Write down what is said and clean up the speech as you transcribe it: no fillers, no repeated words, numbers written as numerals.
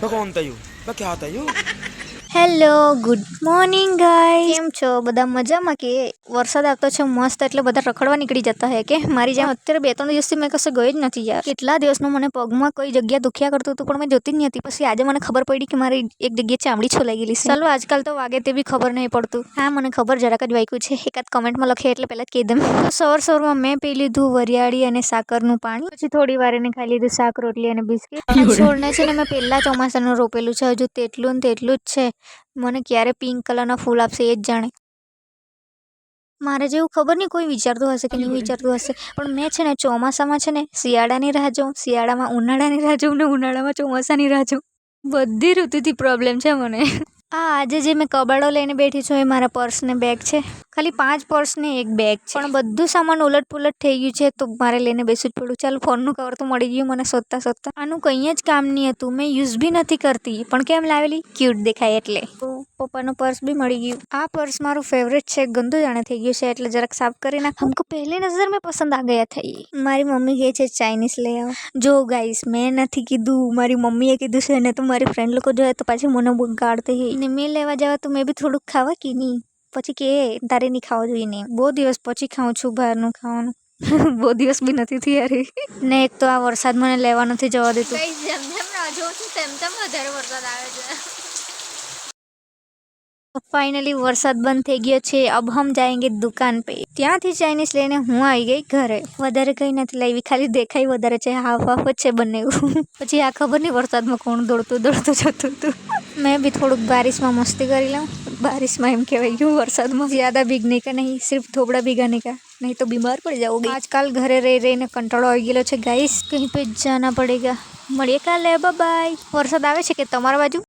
कौन था यू क्या था you hello good morning guys, કેમ છો બધા? મજામાં કે? વરસાદ આવતો છે મસ્ત, એટલે બધા રખડવા નીકળી જતા હે કે મારી જેમ. અત્યારે 2-3 દિવસથી મેં કશે ગઈ જ નથી યાર. કેટલા દિવસનું મને પગમાં કોઈ જગ્યા દુખ્યા કરતું હતું, પણ મેં જોતી જ નહીં હતી. પછી આજે મને ખબર પડી કે મારી એક જગ્યાએ ચામડી છોલાઈ ગયેલી છે. ચાલો, આજકાલ તો વાગે તે બી ખબર નહીં પડતું. હા, મને ખબર જરાક જ વાગ્યું છે. એકાદ કમેન્ટમાં લખે એટલે પહેલા જ કહી દઉં. સવારમાં મેં પી લીધું વરિયાળી અને સાકરનું પાણી. પછી થોડી વાર એને ખાઈ લીધું શાક રોટલી અને બિસ્કિટ. છોડને છે ને મેં પહેલા ચોમાસાનું રોપેલું છે, હજુ તેટલું ને તેટલું જ છે. મને ક્યારે પિંક કલરના ફૂલ આપશે એ જ જાણે. મારે જેવું ખબર નહીં કોઈ વિચારતું હશે કે નહીં વિચારતું હશે, પણ મેં છે ને ચોમાસામાં છે ને શિયાળાની રાહ જોઉં, શિયાળામાં ઉનાળાની રાહ જોઉં ને ઉનાળામાં ચોમાસાની રાહ જોઉં. બધી ઋતુથી પ્રોબ્લેમ છે મને. આજે જે મેં કબાડો લઈને બેઠી છું એ મારા પર્સ ને બેગ છે. ખાલી 5 પર્સ ને 1 બેગ છે, પણ બધું સામાન ઉલટ પુલટ થઈ ગયું છે, તો મારે લઈને બેસવું જ પડ્યું. ચાલ, ફોનનું કવર તો મળી ગયું મને શોધતા. આનું કંઈ જ કામ નહીં હતું, મેં યુઝ બી નથી કરતી, પણ કેમ લાવેલી? ક્યુટ દેખાય એટલે. પપ્પાનું પર્સ બી મળી ગયું. આ પર્સ મારું ફેવરેટ છે, ગંદુ જાણે થઈ ગયું છે, એટલે જરાક સાફ કરી નાખ. हमको પહેલી નજર में પસંદ આ ગયા થઈ. મારી મમ્મી કહે છે ચાઇનીઝ લઈ આવો. જો ગાઈસ, મેં નથી કીધું, મારી મમ્મીએ કીધું છે. ને તો મારી ફ્રેન્ડ લોકો જોઈએ તો પાછી મને ગાળતી. ને મેં લેવા જવા તો મેં બી થોડુંક ખાવા કે નહીં, પછી કે તારે નહીં ખાવા જોઈએ. નહીં, બહુ દિવસ પછી ખાઉં છું બહારનું ખાવાનું. બહુ દિવસ બી નથી થઈ યાર. ને એક તો આ વરસાદ મને લેવા નથી જવા દેતું. જેમ જેમ રાહ જોઉં છું તેમ તેમ વધારે વરસાદ આવે છે. फाइनली वरसाद बंद થઈ ગયો છે. अब हम जाएंगे दुकान पे. ત્યાંથી ચાઇનીઝ લઈને હું આવી ગઈ ઘરે. વધારે કંઈ નથી લાવી, ખાલી દેખાય વધારે છે. હાફ હાફ જ છે બંને. પછી આ ખબર નહીં વરસાદમાં કોણ દોડતું જતું હતું. મેં બી થોડુંક બારિશમાં મસ્તી કરી લઉં. બારિશમાં એમ કહેવાય ગયું, વરસાદમાં જ્યાદા ભીગને કા નહીં, સિર્ફ થોડા ભીગાને કા, નહીં તો બીમાર પડી જાઓગે. આજકાલ ઘરે રહીને કંટાળો આવી ગયેલો છે ગાઈસ, કहीं पे जाना पड़ेगा. મળીએ કાલે, બાય બાય. વરસાદ આવે છે કે તમારા બાજુ?